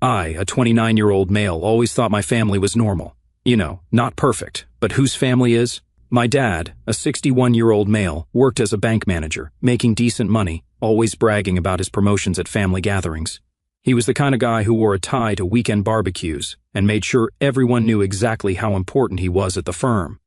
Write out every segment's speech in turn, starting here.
I, a 29-year-old male, always thought my family was normal. You know, not perfect, but whose family is? My dad, a 61-year-old male, worked as a bank manager, making decent money, always bragging about his promotions at family gatherings. He was the kind of guy who wore a tie to weekend barbecues and made sure everyone knew exactly how important he was at the firm.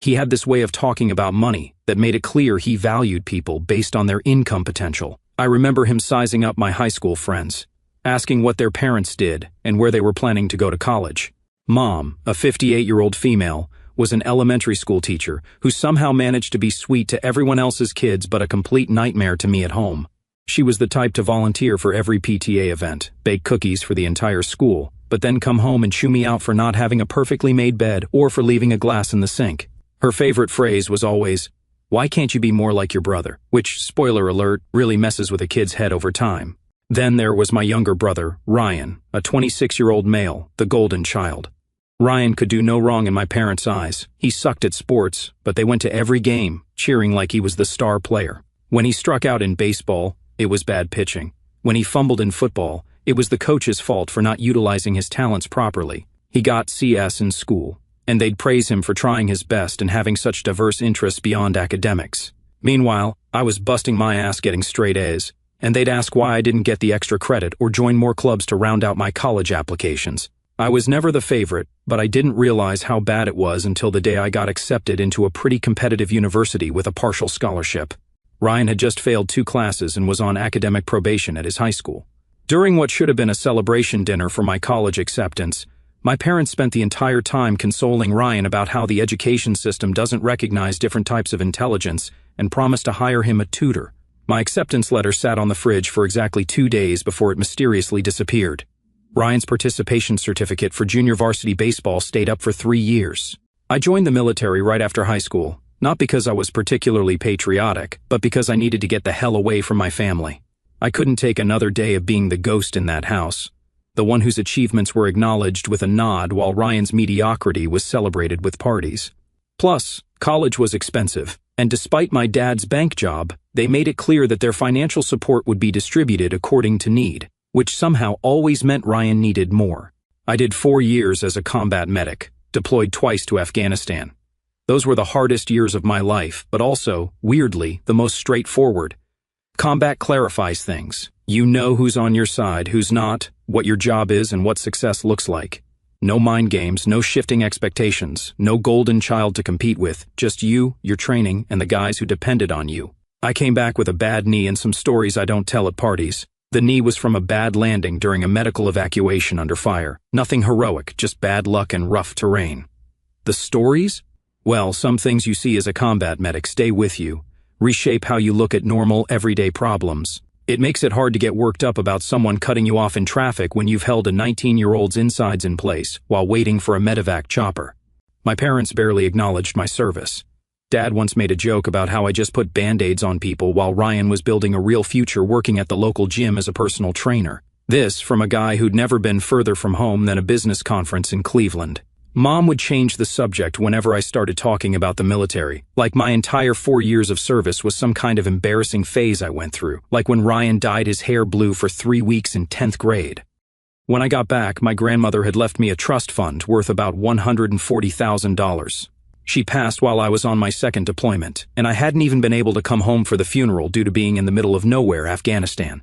He had this way of talking about money that made it clear he valued people based on their income potential. I remember him sizing up my high school friends, asking what their parents did and where they were planning to go to college. Mom, a 58-year-old female, was an elementary school teacher who somehow managed to be sweet to everyone else's kids but a complete nightmare to me at home. She was the type to volunteer for every PTA event, bake cookies for the entire school, but then come home and chew me out for not having a perfectly made bed or for leaving a glass in the sink. Her favorite phrase was always, "Why can't you be more like your brother?" Which, spoiler alert, really messes with a kid's head over time. Then there was my younger brother, Ryan, a 26-year-old male, the golden child. Ryan could do no wrong in my parents' eyes. He sucked at sports, but they went to every game, cheering like he was the star player. When he struck out in baseball, it was bad pitching. When he fumbled in football, it was the coach's fault for not utilizing his talents properly. He got CS in school, and they'd praise him for trying his best and having such diverse interests beyond academics. Meanwhile, I was busting my ass getting straight A's, and they'd ask why I didn't get the extra credit or join more clubs to round out my college applications. I was never the favorite, but I didn't realize how bad it was until the day I got accepted into a pretty competitive university with a partial scholarship. Ryan had just failed 2 classes and was on academic probation at his high school. During what should have been a celebration dinner for my college acceptance, my parents spent the entire time consoling Ryan about how the education system doesn't recognize different types of intelligence and promised to hire him a tutor. My acceptance letter sat on the fridge for exactly 2 days before it mysteriously disappeared. Ryan's participation certificate for junior varsity baseball stayed up for 3 years. I joined the military right after high school, not because I was particularly patriotic, but because I needed to get the hell away from my family. I couldn't take another day of being the ghost in that house, the one whose achievements were acknowledged with a nod while Ryan's mediocrity was celebrated with parties. Plus, college was expensive, and despite my dad's bank job, they made it clear that their financial support would be distributed according to need, which somehow always meant Ryan needed more. I did 4 years as a combat medic, deployed twice to Afghanistan. Those were the hardest years of my life, but also, weirdly, the most straightforward. Combat clarifies things. You know who's on your side, who's not, what your job is, and what success looks like. No mind games, no shifting expectations, no golden child to compete with, just you, your training, and the guys who depended on you. I came back with a bad knee and some stories I don't tell at parties. The knee was from a bad landing during a medical evacuation under fire. Nothing heroic, just bad luck and rough terrain. The stories? Well, some things you see as a combat medic stay with you, reshape how you look at normal, everyday problems. It makes it hard to get worked up about someone cutting you off in traffic when you've held a 19-year-old's insides in place while waiting for a medevac chopper. My parents barely acknowledged my service. Dad once made a joke about how I just put Band-Aids on people while Ryan was building a real future working at the local gym as a personal trainer. This from a guy who'd never been further from home than a business conference in Cleveland. Mom would change the subject whenever I started talking about the military, like my entire 4 years of service was some kind of embarrassing phase I went through, like when Ryan dyed his hair blue for 3 weeks in 10th grade. When I got back, my grandmother had left me a trust fund worth about $140,000. She passed while I was on my second deployment, and I hadn't even been able to come home for the funeral due to being in the middle of nowhere, Afghanistan.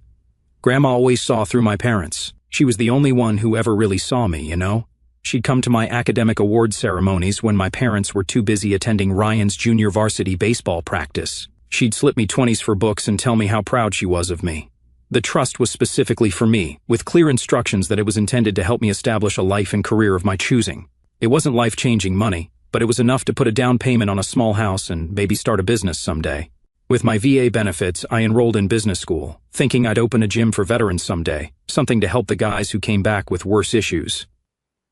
Grandma always saw through my parents. She was the only one who ever really saw me, you know? She'd come to my academic award ceremonies when my parents were too busy attending Ryan's junior varsity baseball practice. She'd slip me 20s for books and tell me how proud she was of me. The trust was specifically for me, with clear instructions that it was intended to help me establish a life and career of my choosing. It wasn't life-changing money, but it was enough to put a down payment on a small house and maybe start a business someday. With my VA benefits, I enrolled in business school, thinking I'd open a gym for veterans someday, something to help the guys who came back with worse issues.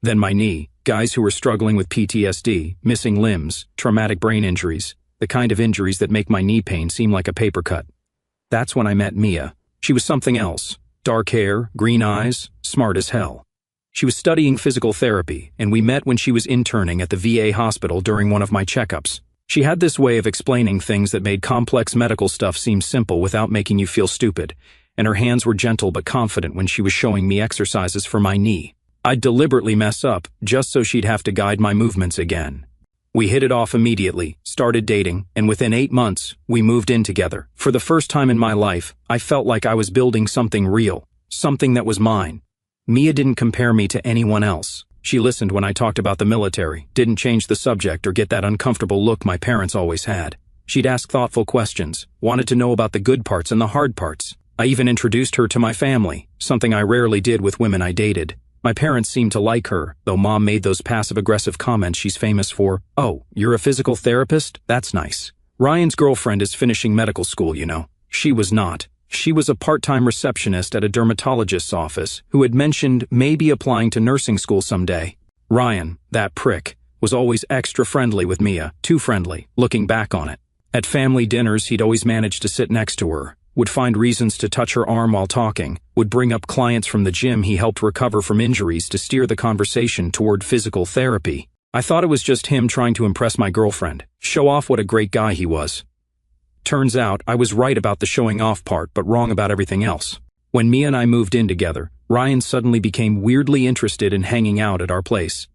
Then my knee, guys who were struggling with PTSD, missing limbs, traumatic brain injuries, the kind of injuries that make my knee pain seem like a paper cut. That's when I met Mia. She was something else. Dark hair, green eyes, smart as hell. She was studying physical therapy, and we met when she was interning at the VA hospital during one of my checkups. She had this way of explaining things that made complex medical stuff seem simple without making you feel stupid, and her hands were gentle but confident when she was showing me exercises for my knee. I'd deliberately mess up, just so she'd have to guide my movements again. We hit it off immediately, started dating, and within 8 months, we moved in together. For the first time in my life, I felt like I was building something real, something that was mine. Mia didn't compare me to anyone else. She listened when I talked about the military, didn't change the subject or get that uncomfortable look my parents always had. She'd ask thoughtful questions, wanted to know about the good parts and the hard parts. I even introduced her to my family, something I rarely did with women I dated. My parents seemed to like her, though Mom made those passive-aggressive comments she's famous for. "Oh, you're a physical therapist? That's nice. Ryan's girlfriend is finishing medical school, you know." She was not. She was a part-time receptionist at a dermatologist's office who had mentioned maybe applying to nursing school someday. Ryan, that prick, was always extra friendly with Mia, too friendly, looking back on it. At family dinners, he'd always managed to sit next to her, would find reasons to touch her arm while talking, would bring up clients from the gym he helped recover from injuries to steer the conversation toward physical therapy. I thought it was just him trying to impress my girlfriend, show off what a great guy he was. Turns out, I was right about the showing off part, but wrong about everything else. When Mia and I moved in together, Ryan suddenly became weirdly interested in hanging out at our place.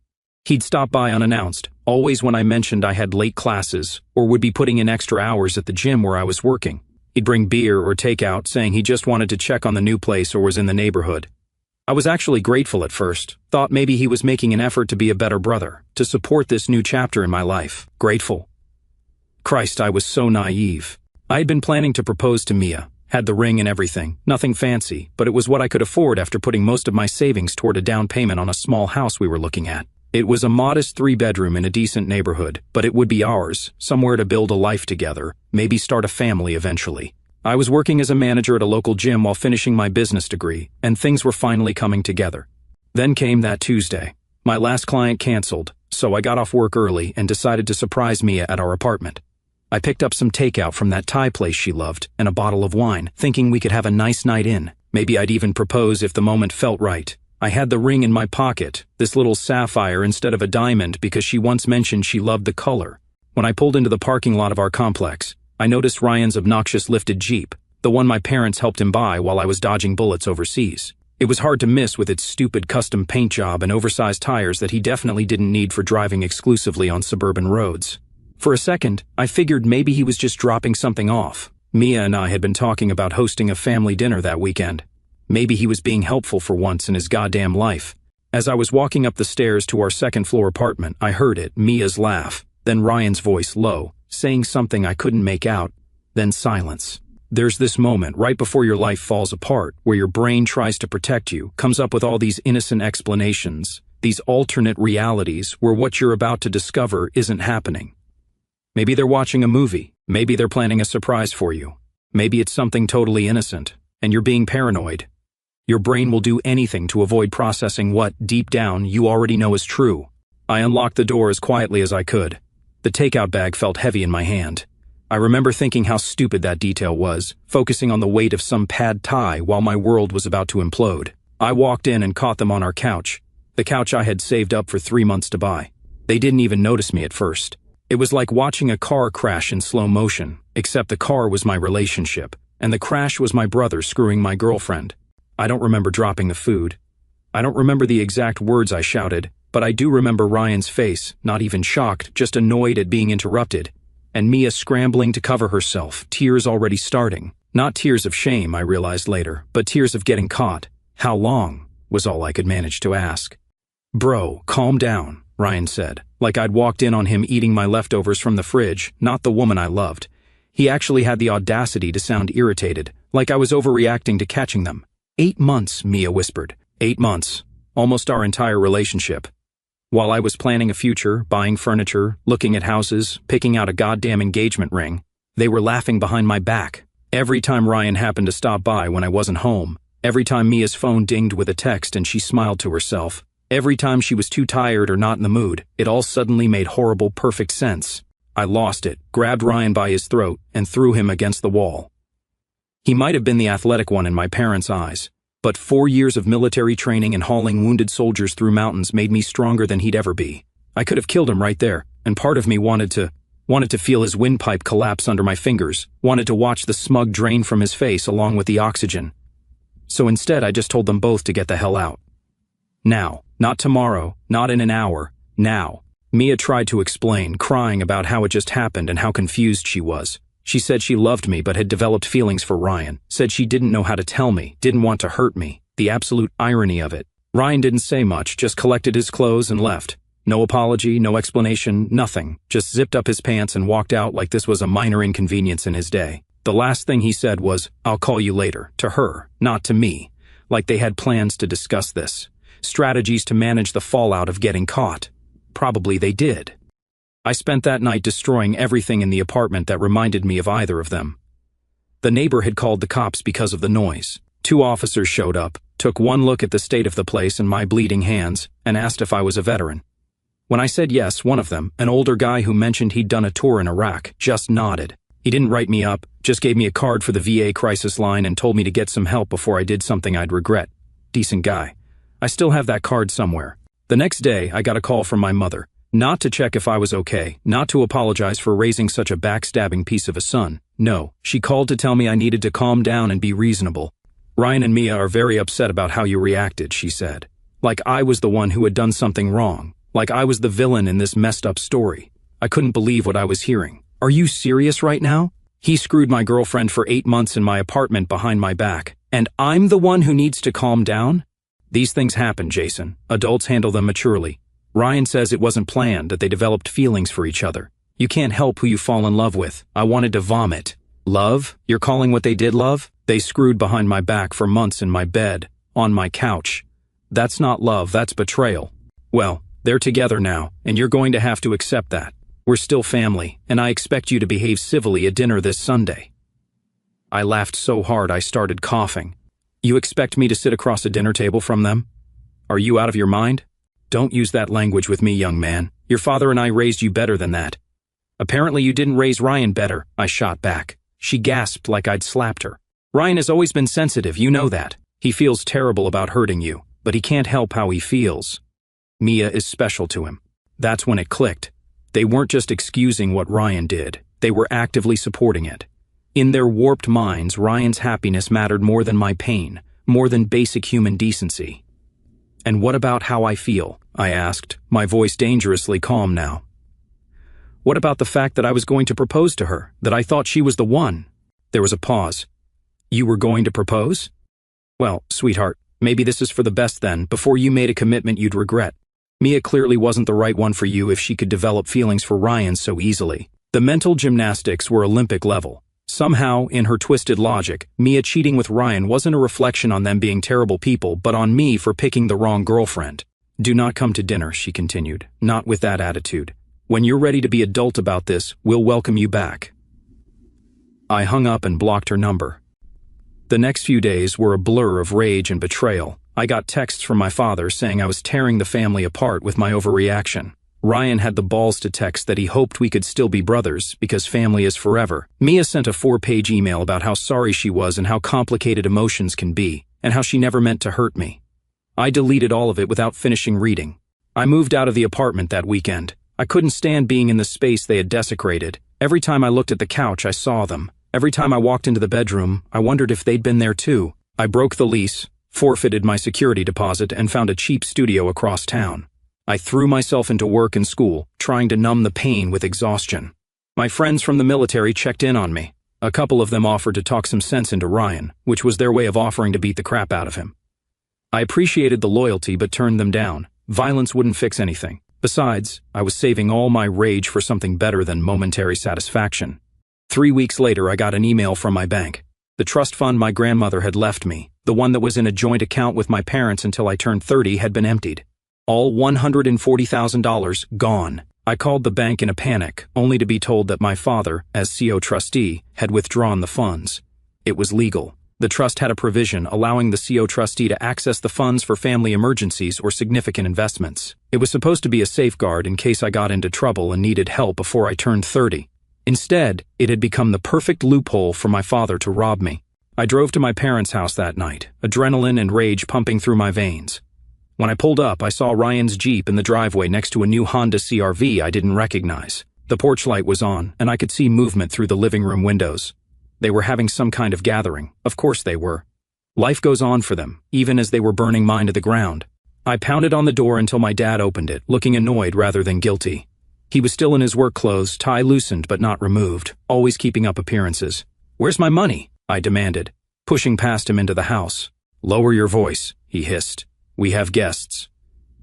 He'd stop by unannounced, always when I mentioned I had late classes, or would be putting in extra hours at the gym where I was working. He'd bring beer or takeout, saying he just wanted to check on the new place or was in the neighborhood. I was actually grateful at first, thought maybe he was making an effort to be a better brother, to support this new chapter in my life. Grateful. Christ, I was so naive. I had been planning to propose to Mia, had the ring and everything, nothing fancy, but it was what I could afford after putting most of my savings toward a down payment on a small house we were looking at. It was a modest 3-bedroom in a decent neighborhood, but it would be ours, somewhere to build a life together, maybe start a family eventually. I was working as a manager at a local gym while finishing my business degree, and things were finally coming together. Then came that Tuesday. My last client canceled, so I got off work early and decided to surprise Mia at our apartment. I picked up some takeout from that Thai place she loved and a bottle of wine, thinking we could have a nice night in. Maybe I'd even propose if the moment felt right. I had the ring in my pocket, this little sapphire instead of a diamond because she once mentioned she loved the color. When I pulled into the parking lot of our complex, I noticed Ryan's obnoxious lifted Jeep, the one my parents helped him buy while I was dodging bullets overseas. It was hard to miss with its stupid custom paint job and oversized tires that he definitely didn't need for driving exclusively on suburban roads. For a second, I figured maybe he was just dropping something off. Mia and I had been talking about hosting a family dinner that weekend. Maybe he was being helpful for once in his goddamn life. As I was walking up the stairs to our second-floor apartment, I heard it, Mia's laugh, then Ryan's voice low, saying something I couldn't make out, then silence. There's this moment right before your life falls apart, where your brain tries to protect you, comes up with all these innocent explanations, these alternate realities where what you're about to discover isn't happening. Maybe they're watching a movie, maybe they're planning a surprise for you, maybe it's something totally innocent, and you're being paranoid. Your brain will do anything to avoid processing what, deep down, you already know is true. I unlocked the door as quietly as I could. The takeout bag felt heavy in my hand. I remember thinking how stupid that detail was, focusing on the weight of some pad thai while my world was about to implode. I walked in and caught them on our couch, the couch I had saved up for 3 months to buy. They didn't even notice me at first. It was like watching a car crash in slow motion, except the car was my relationship, and the crash was my brother screwing my girlfriend. I don't remember dropping the food. I don't remember the exact words I shouted, but I do remember Ryan's face, not even shocked, just annoyed at being interrupted, and Mia scrambling to cover herself, tears already starting. Not tears of shame, I realized later, but tears of getting caught. How long, was all I could manage to ask. Bro, calm down, Ryan said, like I'd walked in on him eating my leftovers from the fridge, not the woman I loved. He actually had the audacity to sound irritated, like I was overreacting to catching them. 8 months, Mia whispered. 8 months. Almost our entire relationship. While I was planning a future, buying furniture, looking at houses, picking out a goddamn engagement ring, they were laughing behind my back. Every time Ryan happened to stop by when I wasn't home, every time Mia's phone dinged with a text and she smiled to herself, every time she was too tired or not in the mood, it all suddenly made horrible, perfect sense. I lost it, grabbed Ryan by his throat, and threw him against the wall. He might have been the athletic one in my parents' eyes, but 4 years of military training and hauling wounded soldiers through mountains made me stronger than he'd ever be. I could have killed him right there, and part of me wanted to feel his windpipe collapse under my fingers, wanted to watch the smug drain from his face along with the oxygen, So instead I just told them both to get the hell out. Now, not tomorrow, not in an hour, now. Mia tried to explain, crying about how it just happened and how confused she was. She said she loved me but had developed feelings for Ryan, said she didn't know how to tell me, didn't want to hurt me. The absolute irony of it. Ryan didn't say much, just collected his clothes and left. No apology, no explanation, nothing. Just zipped up his pants and walked out like this was a minor inconvenience in his day. The last thing he said was, "I'll call you later," to her, not to me. Like they had plans to discuss this. Strategies to manage the fallout of getting caught. Probably they did. I spent that night destroying everything in the apartment that reminded me of either of them. The neighbor had called the cops because of the noise. 2 officers showed up, took one look at the state of the place and my bleeding hands, and asked if I was a veteran. When I said yes, one of them, an older guy who mentioned he'd done a tour in Iraq, just nodded. He didn't write me up, just gave me a card for the VA crisis line and told me to get some help before I did something I'd regret. Decent guy. I still have that card somewhere. The next day, I got a call from my mother. Not to check if I was okay, not to apologize for raising such a backstabbing piece of a son. No, she called to tell me I needed to calm down and be reasonable. "Ryan and Mia are very upset about how you reacted," she said. Like I was the one who had done something wrong. Like I was the villain in this messed up story. I couldn't believe what I was hearing. "Are you serious right now? He screwed my girlfriend for 8 months in my apartment behind my back, and I'm the one who needs to calm down?" These things happen, Jason. Adults handle them maturely. Ryan says it wasn't planned, that they developed feelings for each other. You can't help who you fall in love with. I wanted to vomit. Love? You're calling what they did love? They screwed behind my back for months in my bed, on my couch. That's not love, that's betrayal. Well, they're together now, and you're going to have to accept that. We're still family, and I expect you to behave civilly at dinner this Sunday. I laughed so hard I started coughing. You expect me to sit across a dinner table from them? Are you out of your mind? Don't use that language with me, young man. Your father and I raised you better than that. Apparently you didn't raise Ryan better, I shot back. She gasped like I'd slapped her. Ryan has always been sensitive, you know that. He feels terrible about hurting you, but he can't help how he feels. Mia is special to him. That's when it clicked. They weren't just excusing what Ryan did. They were actively supporting it. In their warped minds, Ryan's happiness mattered more than my pain, more than basic human decency. "And what about how I feel?" I asked, my voice dangerously calm now. "What about the fact that I was going to propose to her, that I thought she was the one?" There was a pause. "You were going to propose?" "Well, sweetheart, maybe this is for the best then, before you made a commitment you'd regret. Mia clearly wasn't the right one for you if she could develop feelings for Ryan so easily." The mental gymnastics were Olympic level. Somehow, in her twisted logic, Mia cheating with Ryan wasn't a reflection on them being terrible people, but on me for picking the wrong girlfriend. "Do not come to dinner," she continued, "not with that attitude. When you're ready to be adult about this, we'll welcome you back." I hung up and blocked her number. The next few days were a blur of rage and betrayal. I got texts from my father saying I was tearing the family apart with my overreaction. Ryan had the balls to text that he hoped we could still be brothers because family is forever. Mia sent a 4-page email about how sorry she was and how complicated emotions can be, and how she never meant to hurt me. I deleted all of it without finishing reading. I moved out of the apartment that weekend. I couldn't stand being in the space they had desecrated. Every time I looked at the couch, I saw them. Every time I walked into the bedroom, I wondered if they'd been there too. I broke the lease, forfeited my security deposit, and found a cheap studio across town. I threw myself into work and school, trying to numb the pain with exhaustion. My friends from the military checked in on me. A couple of them offered to talk some sense into Ryan, which was their way of offering to beat the crap out of him. I appreciated the loyalty but turned them down. Violence wouldn't fix anything. Besides, I was saving all my rage for something better than momentary satisfaction. 3 weeks later, I got an email from my bank. The trust fund my grandmother had left me, the one that was in a joint account with my parents until I turned 30, had been emptied. All $140,000 gone. I called the bank in a panic, only to be told that my father, as CO trustee, had withdrawn the funds. It was legal. The trust had a provision allowing the CO trustee to access the funds for family emergencies or significant investments. It was supposed to be a safeguard in case I got into trouble and needed help before I turned 30. Instead, it had become the perfect loophole for my father to rob me. I drove to my parents' house that night, adrenaline and rage pumping through my veins. When I pulled up, I saw Ryan's Jeep in the driveway next to a new Honda CR-V I didn't recognize. The porch light was on, and I could see movement through the living room windows. They were having some kind of gathering. Of course they were. Life goes on for them, even as they were burning mine to the ground. I pounded on the door until my dad opened it, looking annoyed rather than guilty. He was still in his work clothes, tie loosened but not removed, always keeping up appearances. "Where's my money?" I demanded, pushing past him into the house. "Lower your voice," he hissed. "We have guests."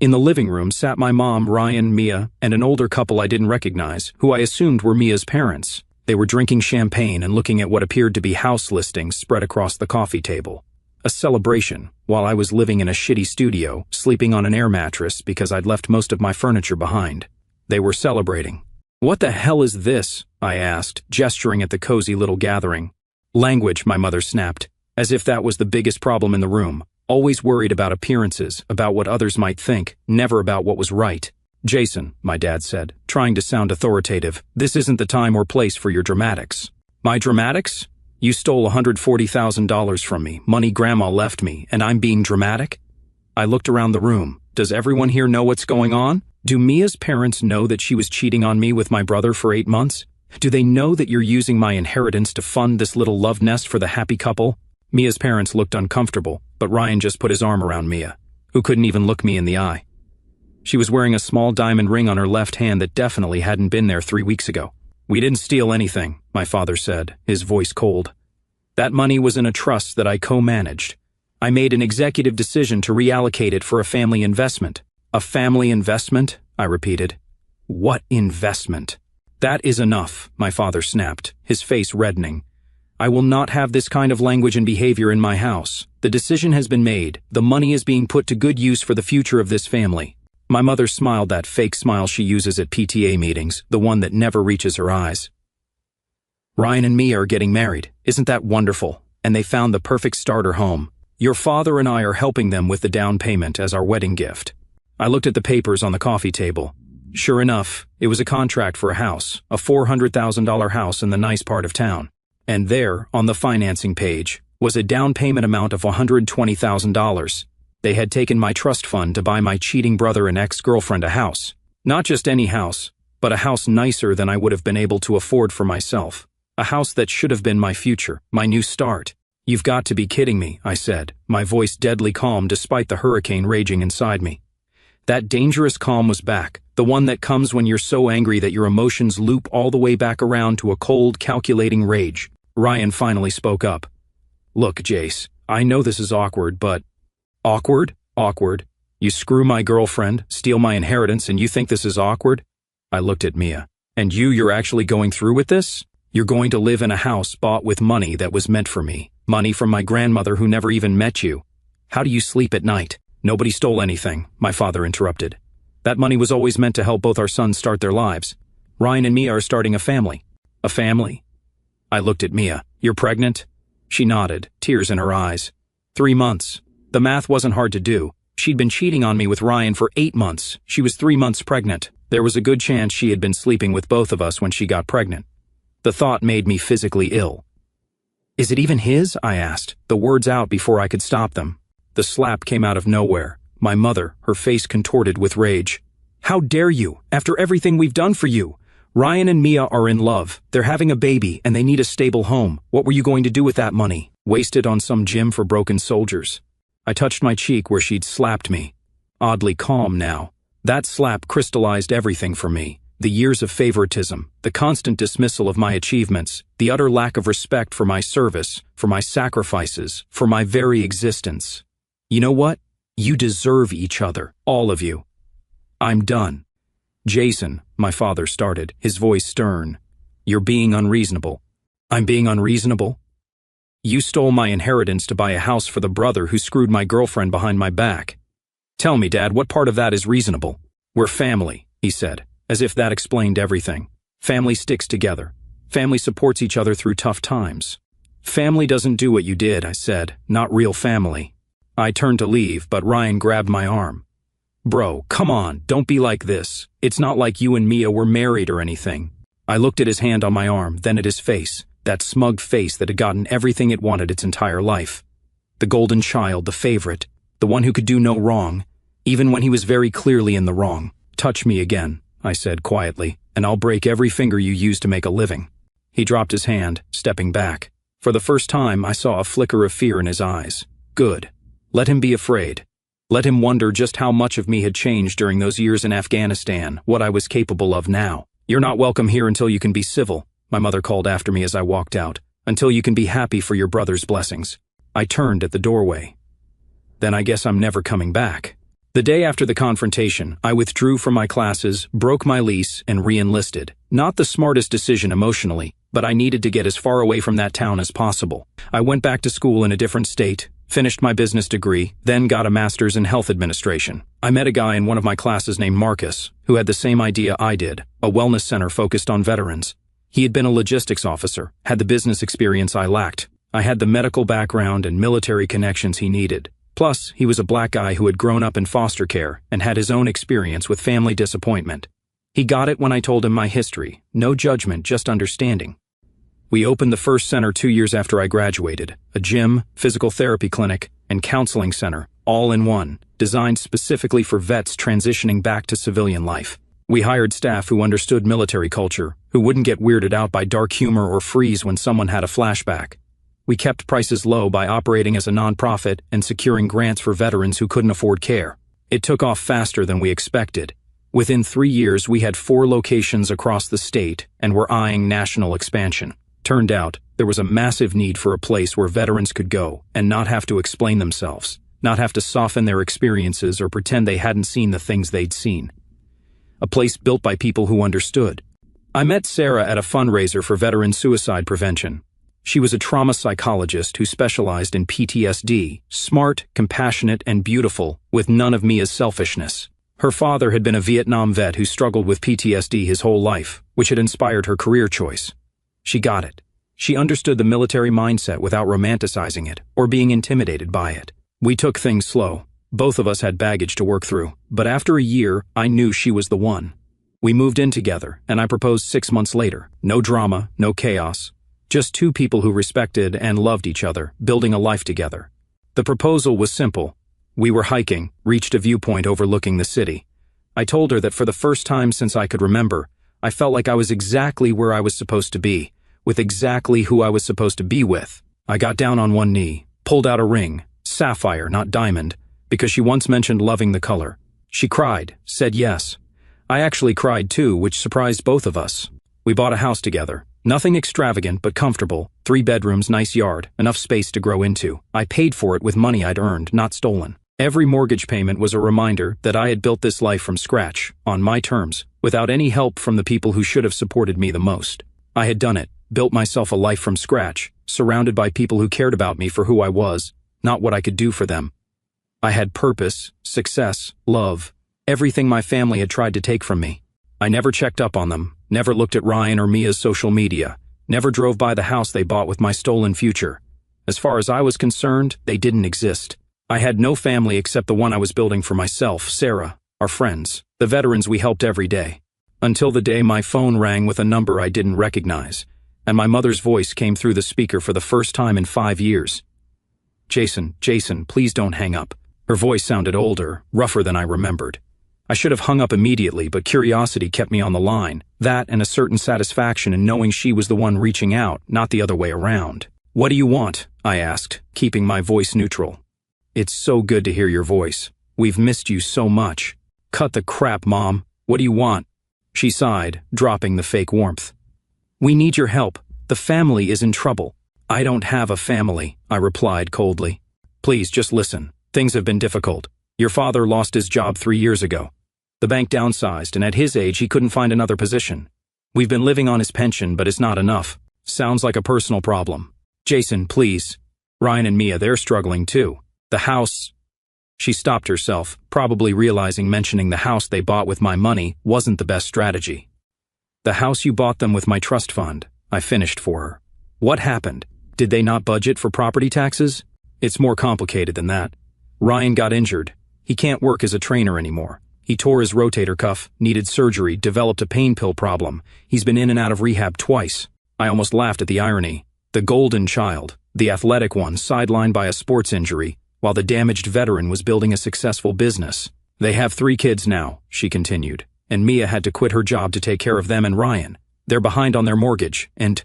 In the living room sat my mom, Ryan, Mia, and an older couple I didn't recognize, who I assumed were Mia's parents. They were drinking champagne and looking at what appeared to be house listings spread across the coffee table. A celebration, while I was living in a shitty studio, sleeping on an air mattress because I'd left most of my furniture behind. They were celebrating. "What the hell is this?" I asked, gesturing at the cozy little gathering. "Language," my mother snapped, as if that was the biggest problem in the room. Always worried about appearances, about what others might think, never about what was right. "Jason," my dad said, trying to sound authoritative, "this isn't the time or place for your dramatics." "My dramatics? You stole $140,000 from me, money Grandma left me, and I'm being dramatic?" I looked around the room. Does everyone here know what's going on? Do Mia's parents know that she was cheating on me with my brother for 8 months? Do they know that you're using my inheritance to fund this little love nest for the happy couple? Mia's parents looked uncomfortable, but Ryan just put his arm around Mia, who couldn't even look me in the eye. She was wearing a small diamond ring on her left hand that definitely hadn't been there 3 weeks ago. "We didn't steal anything," my father said, his voice cold. "That money was in a trust that I co-managed. I made an executive decision to reallocate it for a family investment." "A family investment?" I repeated. "What investment?" "That is enough," my father snapped, his face reddening. "I will not have this kind of language and behavior in my house. The decision has been made. The money is being put to good use for the future of this family." My mother smiled, that fake smile she uses at PTA meetings, the one that never reaches her eyes. "Ryan and Mia are getting married. Isn't that wonderful? And they found the perfect starter home. Your father and I are helping them with the down payment as our wedding gift." I looked at the papers on the coffee table. Sure enough, it was a contract for a house, a $400,000 house in the nice part of town. And there, on the financing page, was a down payment amount of $120,000. They had taken my trust fund to buy my cheating brother and ex-girlfriend a house. Not just any house, but a house nicer than I would have been able to afford for myself. A house that should have been my future, my new start. "You've got to be kidding me," I said, my voice deadly calm despite the hurricane raging inside me. That dangerous calm was back, the one that comes when you're so angry that your emotions loop all the way back around to a cold, calculating rage. Ryan finally spoke up. "Look, Jace, I know this is awkward, but..." "Awkward? Awkward? You screw my girlfriend, steal my inheritance, and you think this is awkward?" I looked at Mia. "And you're actually going through with this? You're going to live in a house bought with money that was meant for me, money from my grandmother who never even met you. How do you sleep at night?" "Nobody stole anything," my father interrupted. "That money was always meant to help both our sons start their lives. Ryan and Mia are starting a family." "A family?" I looked at Mia. "You're pregnant?" She nodded, tears in her eyes. 3 months. The math wasn't hard to do. She'd been cheating on me with Ryan for 8 months. She was 3 months pregnant. There was a good chance she had been sleeping with both of us when she got pregnant. The thought made me physically ill. "Is it even his?" I asked, the words out before I could stop them. The slap came out of nowhere. My mother, her face contorted with rage. "How dare you, after everything we've done for you? Ryan and Mia are in love. They're having a baby, and they need a stable home. What were you going to do with that money? Waste it on some gym for broken soldiers?" I touched my cheek where she'd slapped me. Oddly calm now. That slap crystallized everything for me. The years of favoritism, the constant dismissal of my achievements, the utter lack of respect for my service, for my sacrifices, for my very existence. "You know what? You deserve each other, all of you." "I'm done." "Jason," my father started, his voice stern. "You're being unreasonable." "I'm being unreasonable?" "You stole my inheritance to buy a house for the brother who screwed my girlfriend behind my back. Tell me, Dad, what part of that is reasonable?" "We're family," he said, as if that explained everything. "Family sticks together. Family supports each other through tough times." "Family doesn't do what you did," I said, "not real family." I turned to leave, but Ryan grabbed my arm. "Bro, come on, don't be like this. It's not like you and Mia were married or anything." I looked at his hand on my arm, then at his face, that smug face that had gotten everything it wanted its entire life. The golden child, the favorite, the one who could do no wrong, even when he was very clearly in the wrong. "Touch me again," I said quietly, "and I'll break every finger you use to make a living." He dropped his hand, stepping back. For the first time, I saw a flicker of fear in his eyes. Good. Let him be afraid. Let him wonder just how much of me had changed during those years in Afghanistan, what I was capable of now. You're not welcome here until you can be civil, my mother called after me as I walked out, until you can be happy for your brother's blessings. I turned at the doorway. Then I guess I'm never coming back. The day after the confrontation, I withdrew from my classes, broke my lease, and re-enlisted. Not the smartest decision emotionally, but I needed to get as far away from that town as possible. I went back to school in a different state, finished my business degree, then got a master's in health administration. I met a guy in one of my classes named Marcus, who had the same idea I did, a wellness center focused on veterans. He had been a logistics officer, had the business experience I lacked. I had the medical background and military connections he needed. Plus, he was a black guy who had grown up in foster care and had his own experience with family disappointment. He got it when I told him my history. No judgment, just understanding. We opened the first center 2 years after I graduated, a gym, physical therapy clinic, and counseling center, all in one, designed specifically for vets transitioning back to civilian life. We hired staff who understood military culture, who wouldn't get weirded out by dark humor or freeze when someone had a flashback. We kept prices low by operating as a nonprofit and securing grants for veterans who couldn't afford care. It took off faster than we expected. Within 3 years, we had 4 locations across the state and were eyeing national expansion. Turned out, there was a massive need for a place where veterans could go and not have to explain themselves, not have to soften their experiences or pretend they hadn't seen the things they'd seen. A place built by people who understood. I met Sarah at a fundraiser for veteran suicide prevention. She was a trauma psychologist who specialized in PTSD, smart, compassionate, and beautiful, with none of Mia's selfishness. Her father had been a Vietnam vet who struggled with PTSD his whole life, which had inspired her career choice. She got it. She understood the military mindset without romanticizing it or being intimidated by it. We took things slow. Both of us had baggage to work through, but after a year, I knew she was the one. We moved in together, and I proposed 6 months later. No drama, no chaos. Just 2 people who respected and loved each other, building a life together. The proposal was simple. We were hiking, reached a viewpoint overlooking the city. I told her that for the first time since I could remember, I felt like I was exactly where I was supposed to be, with exactly who I was supposed to be with. I got down on one knee, pulled out a ring, sapphire, not diamond, because she once mentioned loving the color. She cried, said yes. I actually cried too, which surprised both of us. We bought a house together. Nothing extravagant, but comfortable. 3 bedrooms, nice yard, enough space to grow into. I paid for it with money I'd earned, not stolen. Every mortgage payment was a reminder that I had built this life from scratch, on my terms, without any help from the people who should have supported me the most. I had done it, built myself a life from scratch, surrounded by people who cared about me for who I was, not what I could do for them. I had purpose, success, love, everything my family had tried to take from me. I never checked up on them, never looked at Ryan or Mia's social media, never drove by the house they bought with my stolen future. As far as I was concerned, they didn't exist. I had no family except the one I was building for myself, Sarah, our friends, the veterans we helped every day. Until the day my phone rang with a number I didn't recognize, and my mother's voice came through the speaker for the first time in 5 years. Jason, please don't hang up. Her voice sounded older, rougher than I remembered. I should have hung up immediately, but curiosity kept me on the line. That and a certain satisfaction in knowing she was the one reaching out, not the other way around. What do you want? I asked, keeping my voice neutral. It's so good to hear your voice. We've missed you so much. Cut the crap, Mom. What do you want? She sighed, dropping the fake warmth. We need your help. The family is in trouble. I don't have a family, I replied coldly. Please just listen. Things have been difficult. Your father lost his job 3 years ago. The bank downsized, and at his age he couldn't find another position. We've been living on his pension, but it's not enough. Sounds like a personal problem. Jason, please. Ryan and Mia, they're struggling too. The house... She stopped herself, probably realizing mentioning the house they bought with my money wasn't the best strategy. The house you bought them with my trust fund, I finished for her. What happened? Did they not budget for property taxes? It's more complicated than that. Ryan got injured. He can't work as a trainer anymore. He tore his rotator cuff, needed surgery, developed a pain pill problem. He's been in and out of rehab twice. I almost laughed at the irony. The golden child, the athletic one, sidelined by a sports injury, while the damaged veteran was building a successful business. They have 3 kids now, she continued, and Mia had to quit her job to take care of them and Ryan. They're behind on their mortgage, and...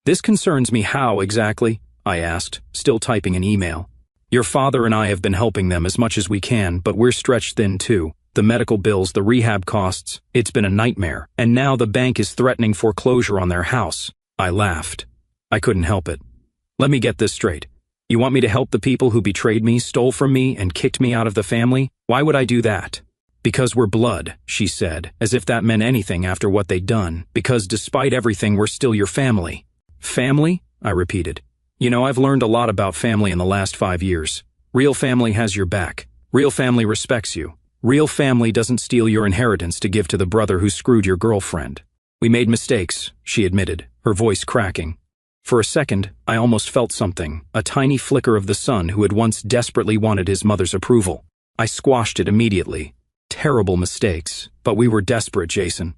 This concerns me how, exactly? I asked, still typing an email. Your father and I have been helping them as much as we can, but we're stretched thin too. The medical bills, the rehab costs, it's been a nightmare. And now the bank is threatening foreclosure on their house. I laughed. I couldn't help it. Let me get this straight. You want me to help the people who betrayed me, stole from me, and kicked me out of the family? Why would I do that? Because we're blood, she said, as if that meant anything after what they'd done. Because despite everything, we're still your family. Family? I repeated. You know, I've learned a lot about family in the last 5 years. Real family has your back. Real family respects you. Real family doesn't steal your inheritance to give to the brother who screwed your girlfriend. We made mistakes, she admitted, her voice cracking. For a second, I almost felt something, a tiny flicker of the son who had once desperately wanted his mother's approval. I squashed it immediately. Terrible mistakes, but we were desperate, Jason.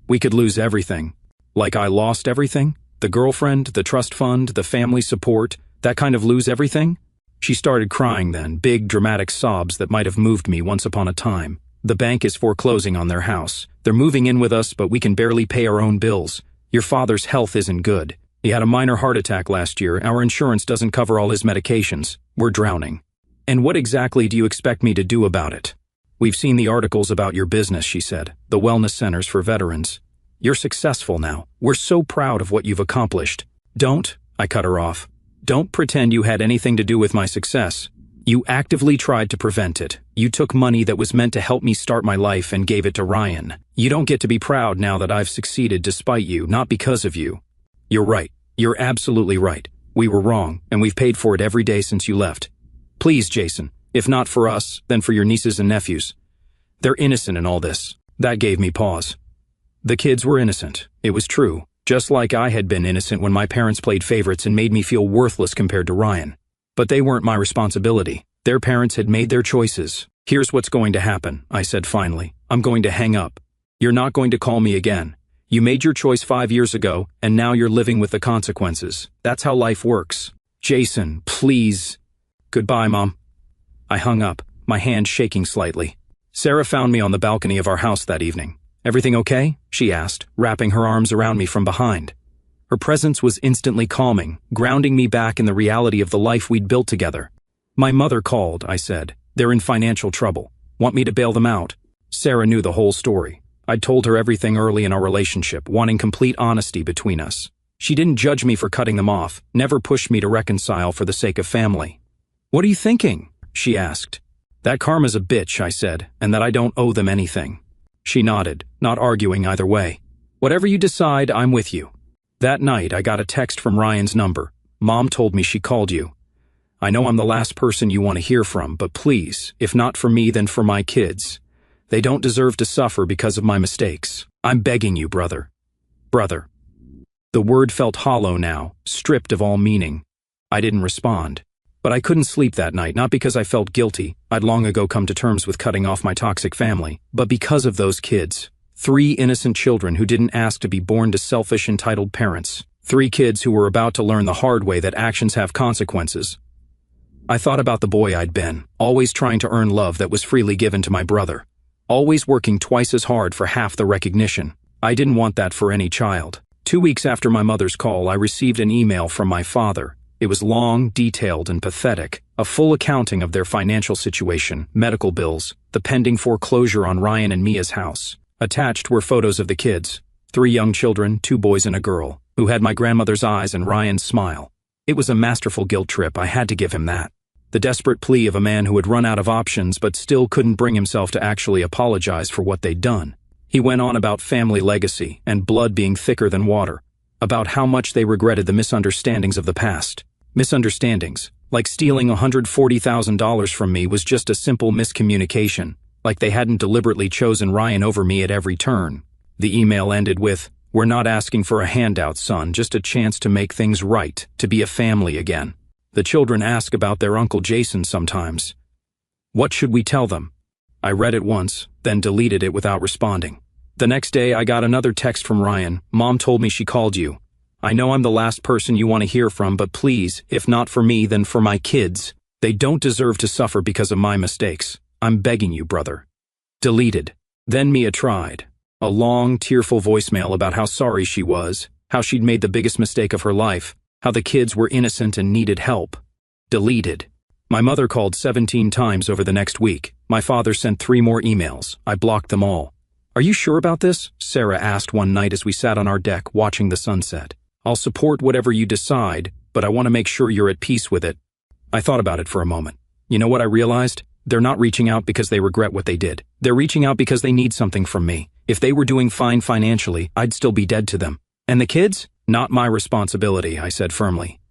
We could lose everything. Like I lost everything? The girlfriend, the trust fund, the family support, that kind of lose everything? She started crying then, big dramatic sobs that might have moved me once upon a time. The bank is foreclosing on their house. They're moving in with us, but we can barely pay our own bills. Your father's health isn't good. He had a minor heart attack last year. Our insurance doesn't cover all his medications. We're drowning. And what exactly do you expect me to do about it? We've seen the articles about your business, she said, the wellness centers for veterans. You're successful now. We're so proud of what you've accomplished. Don't, I cut her off. Don't pretend you had anything to do with my success. You actively tried to prevent it. You took money that was meant to help me start my life and gave it to Ryan. You don't get to be proud now that I've succeeded despite you, not because of you. You're right. You're absolutely right. We were wrong, and we've paid for it every day since you left. Please, Jason, if not for us, then for your nieces and nephews. They're innocent in all this. That gave me pause. The kids were innocent. It was true. Just like I had been innocent when my parents played favorites and made me feel worthless compared to Ryan. But they weren't my responsibility. Their parents had made their choices. Here's what's going to happen, I said finally. I'm going to hang up. You're not going to call me again. You made your choice 5 years ago, and now you're living with the consequences. That's how life works. Jason, please. Goodbye, Mom. I hung up, my hand shaking slightly. Sarah found me on the balcony of our house that evening. Everything okay? She asked, wrapping her arms around me from behind. Her presence was instantly calming, grounding me back in the reality of the life we'd built together. My mother called, I said. They're in financial trouble. Want me to bail them out? Sarah knew the whole story. I'd told her everything early in our relationship, wanting complete honesty between us. She didn't judge me for cutting them off, never pushed me to reconcile for the sake of family. What are you thinking? She asked. That karma's a bitch, I said, and that I don't owe them anything. She nodded, not arguing either way. Whatever you decide, I'm with you. That night, I got a text from Ryan's number. Mom told me she called you. I know I'm the last person you want to hear from, but please, if not for me, then for my kids. They don't deserve to suffer because of my mistakes. I'm begging you, brother. Brother. The word felt hollow now, stripped of all meaning. I didn't respond. But I couldn't sleep that night, not because I felt guilty. I'd long ago come to terms with cutting off my toxic family, but because of those kids. 3 innocent children who didn't ask to be born to selfish, entitled parents. 3 kids who were about to learn the hard way that actions have consequences. I thought about the boy I'd been, always trying to earn love that was freely given to my brother. Always working twice as hard for half the recognition. I didn't want that for any child. 2 weeks after my mother's call, I received an email from my father. It was long, detailed, and pathetic. A full accounting of their financial situation, medical bills, the pending foreclosure on Ryan and Mia's house. Attached were photos of the kids. 3 young children, 2 boys and a girl, who had my grandmother's eyes and Ryan's smile. It was a masterful guilt trip, I had to give him that. The desperate plea of a man who had run out of options but still couldn't bring himself to actually apologize for what they'd done. He went on about family legacy and blood being thicker than water, about how much they regretted the misunderstandings of the past. Misunderstandings, like stealing $140,000 from me was just a simple miscommunication, like they hadn't deliberately chosen Ryan over me at every turn. The email ended with, "We're not asking for a handout, son, just a chance to make things right, to be a family again. The children ask about their Uncle Jason sometimes. What should we tell them?" I read it once, then deleted it without responding. The next day, I got another text from Ryan. "Mom told me she called you. I know I'm the last person you want to hear from, but please, if not for me, then for my kids. They don't deserve to suffer because of my mistakes. I'm begging you, brother." Deleted. Then Mia tried. A long, tearful voicemail about how sorry she was, how she'd made the biggest mistake of her life, how the kids were innocent and needed help. Deleted. My mother called 17 times over the next week. My father sent 3 more emails. I blocked them all. Are you sure about this? Sarah asked one night as we sat on our deck watching the sunset. I'll support whatever you decide, but I want to make sure you're at peace with it. I thought about it for a moment. You know what I realized? They're not reaching out because they regret what they did. They're reaching out because they need something from me. If they were doing fine financially, I'd still be dead to them. And the kids? Not my responsibility, I said firmly.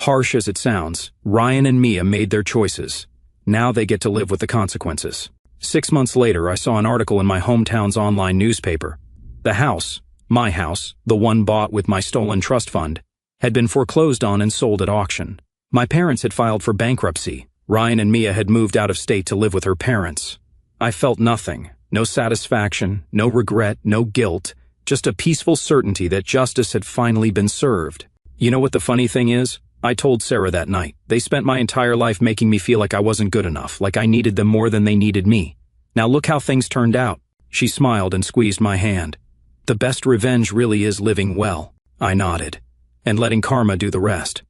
Harsh as it sounds, Ryan and Mia made their choices. Now they get to live with the consequences. 6 months later, I saw an article in my hometown's online newspaper. The house, my house, the one bought with my stolen trust fund, had been foreclosed on and sold at auction. My parents had filed for bankruptcy. Ryan and Mia had moved out of state to live with her parents. I felt nothing. No satisfaction, no regret, no guilt, just a peaceful certainty that justice had finally been served. You know what the funny thing is? I told Sarah that night. They spent my entire life making me feel like I wasn't good enough, like I needed them more than they needed me. Now look how things turned out. She smiled and squeezed my hand. The best revenge really is living well. I nodded. And letting karma do the rest.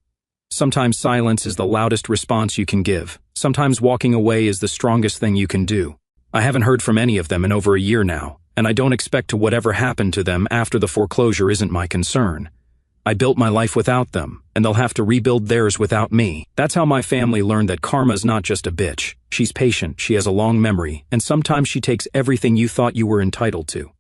Sometimes silence is the loudest response you can give. Sometimes walking away is the strongest thing you can do. I haven't heard from any of them in over a year now, and I don't expect to whatever happened to them after the foreclosure isn't my concern. I built my life without them, and they'll have to rebuild theirs without me. That's how my family learned that karma's not just a bitch. She's patient, she has a long memory, and sometimes she takes everything you thought you were entitled to.